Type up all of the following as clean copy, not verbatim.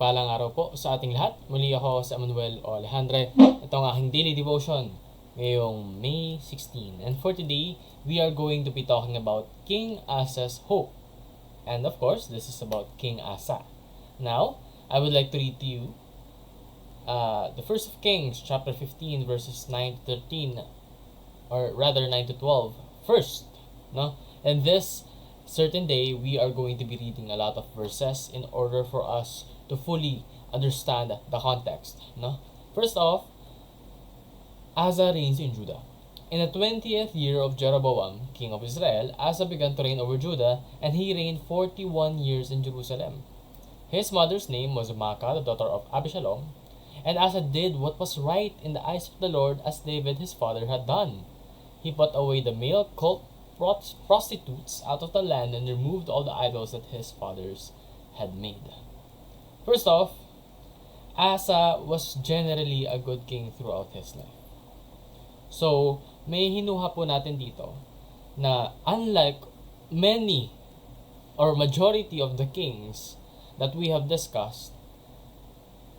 Mapagpalang araw po sa ating lahat. Muli ako si Emmanuel o Alejandre. Ito ang aking daily devotion ngayong May 16. And for today, we are going to be talking about King Asa's hope. And of course, this is about King Asa. Now, I would like to read to you the First of Kings, chapter 15, verses 9 to 13, or rather 9 to 12, first. No? And this certain day, we are going to be reading a lot of verses in order for us to fully understand the context. No? First off, Asa reigns in Judah. In the 20th year of Jeroboam, king of Israel, Asa began to reign over Judah, and he reigned 41 years in Jerusalem. His mother's name was Maacah, the daughter of Abishalom, and Asa did what was right in the eyes of the Lord, as David his father had done. He put away the male cult prostitutes out of the land and removed all the idols that his fathers had made. First off, Asa was generally a good king throughout his life. So, may hinuha po natin dito na unlike many or majority of the kings that we have discussed,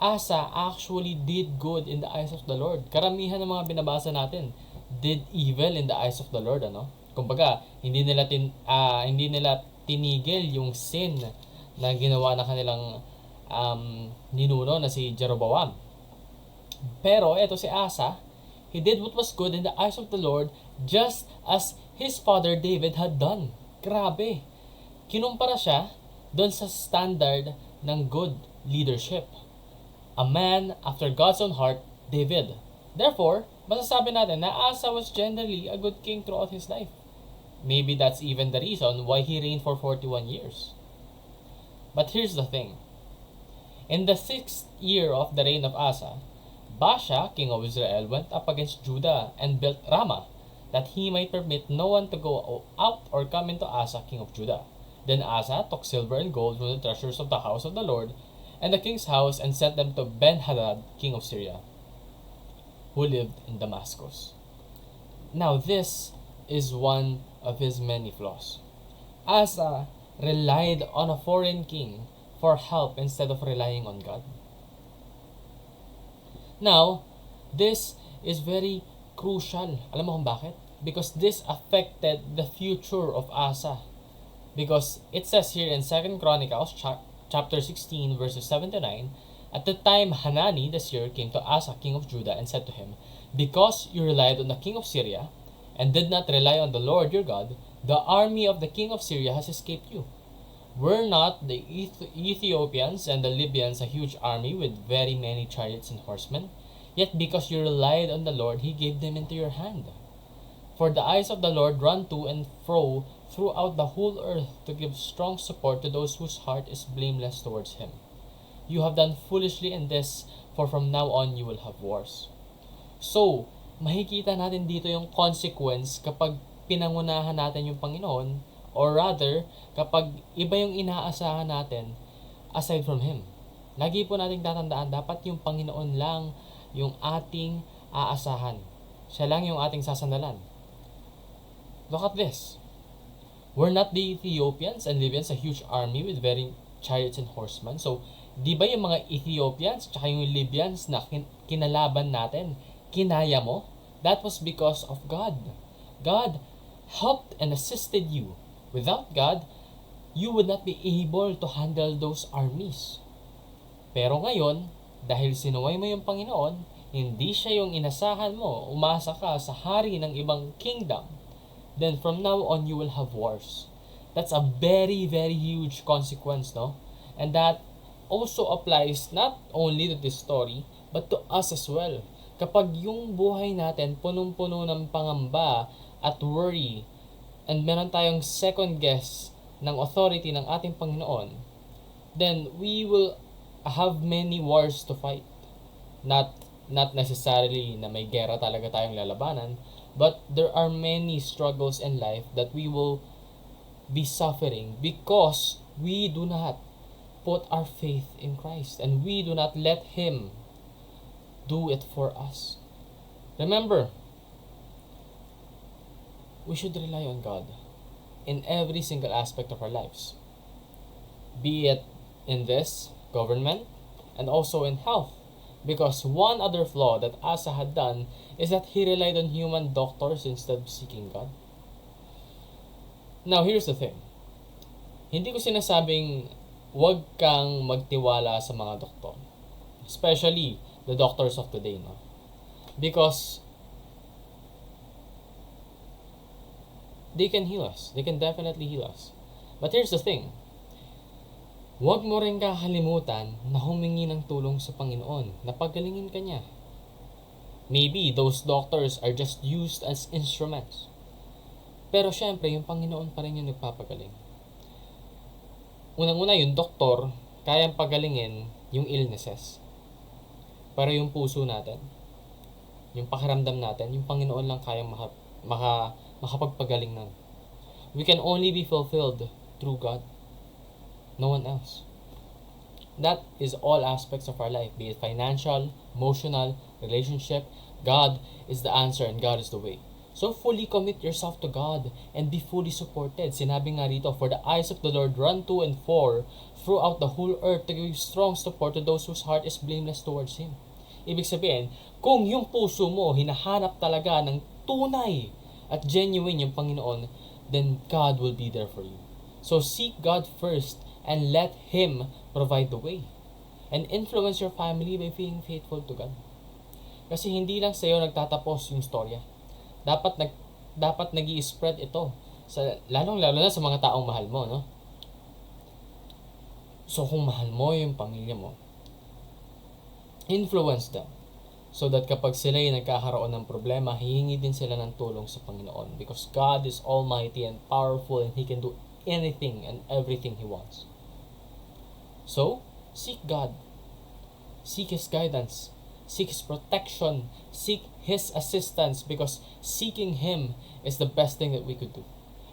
Asa actually did good in the eyes of the Lord. Karamihan ng mga binabasa natin did evil in the eyes of the Lord, ano? Kumbaga, hindi nila tinigil yung sin na ginawa na kanilang ninuno na si Jeroboam. Pero eto si Asa, he did what was good in the eyes of the Lord, just as his father David had done. Grabe. Kinumpara siya doon sa standard ng good leadership. A man after God's own heart, David. Therefore, masasabi natin na Asa was generally a good king throughout his life. Maybe that's even the reason why he reigned for 41 years. But here's the thing. In the 6th year of the reign of Asa, Baasha, king of Israel, went up against Judah and built Ramah, that he might permit no one to go out or come into Asa, king of Judah. Then Asa took silver and gold from the treasures of the house of the Lord and the king's house, and sent them to Ben-Hadad, king of Syria, who lived in Damascus. Now this is one of his many flaws. Asa relied on a foreign king for help instead of relying on God. Now, this is very crucial. Alam mo kung bakit? Because this affected the future of Asa. Because it says here in 2 Chronicles chapter 16 verses 7 to 9, at the time Hanani the seer came to Asa, king of Judah, and said to him, "Because you relied on the king of Syria, and did not rely on the Lord your God, the army of the king of Syria has escaped you. Were not the Ethiopians and the Libyans a huge army with very many chariots and horsemen? Yet because you relied on the Lord, he gave them into your hand. For the eyes of the Lord run to and fro throughout the whole earth to give strong support to those whose heart is blameless towards him. You have done foolishly in this, for from now on you will have wars." So, makikita natin dito yung consequence kapag pinangunahan natin yung Panginoon, or rather, kapag iba yung inaasahan natin aside from Him. Lagi po nating tatandaan, dapat yung Panginoon lang yung ating aasahan. Siya lang yung ating sasandalan. Look at this. Were not the Ethiopians and Libyans a huge army with very chariots and horsemen? So, di ba yung mga Ethiopians tsaka yung Libyans na kinalaban natin, kinaya mo? That was because of God. God helped and assisted you. Without God, you would not be able to handle those armies. Pero ngayon, dahil sinuway mo yung Panginoon, hindi siya yung inasahan mo, umasa ka sa hari ng ibang kingdom, then from now on, you will have wars. That's a very, very huge consequence, no? And that also applies not only to this story, but to us as well. Kapag yung buhay natin punong-puno ng pangamba at worry, and meron tayong second guess ng authority ng ating Panginoon, then we will have many wars to fight. Not necessarily na may gera talaga tayong lalabanan, but there are many struggles in life that we will be suffering because we do not put our faith in Christ and we do not let Him do it for us. Remember, we should rely on God in every single aspect of our lives. Be it in this government, and also in health. Because one other flaw that Asa had done is that he relied on human doctors instead of seeking God. Now, here's the thing. Hindi ko sinasabing huwag kang magtiwala sa mga doktor. Especially the doctors of today, no? Because they can heal us. They can definitely heal us. But here's the thing. Huwag mo rin kakalimutan na humingi ng tulong sa Panginoon, na pagalingin ka niya. Maybe those doctors are just used as instruments. Pero syempre, yung Panginoon pa rin yung nagpapagaling. Unang-una, yung doktor, kayang pagalingin yung illnesses. Pero yung puso natin, yung pakiramdam natin, yung Panginoon lang kayang makapagpagaling nun. We can only be fulfilled through God. No one else. That is all aspects of our life, be it financial, emotional, relationship. God is the answer and God is the way. So fully commit yourself to God and be fully supported. Sinabi nga rito, for the eyes of the Lord run to and fro throughout the whole earth to give strong support to those whose heart is blameless towards Him. Ibig sabihin, kung yung puso mo hinahanap talaga ng tunay at genuine yung Panginoon, then God will be there for you. So seek God first and let Him provide the way. And influence your family by being faithful to God. Kasi hindi lang sa iyo nagtatapos yung storya. Dapat nag-i-spread ito sa lalong-lalo na sa mga taong mahal mo, no? So kung mahal mo yung pamilya mo, influence them so that kapag sila ay nagkakaroon ng problema, hihingi din sila ng tulong sa Panginoon, because God is almighty and powerful and He can do anything and everything He wants. So, seek God. Seek His guidance. Seek His protection. Seek His assistance, because seeking Him is the best thing that we could do.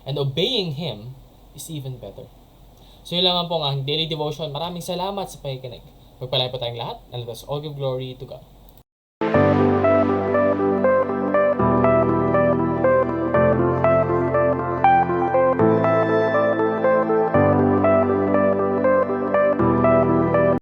And obeying Him is even better. So yun lang po ang daily devotion. Maraming salamat sa pakikinig. Pagpalain po tayong lahat, and let us all give glory to God.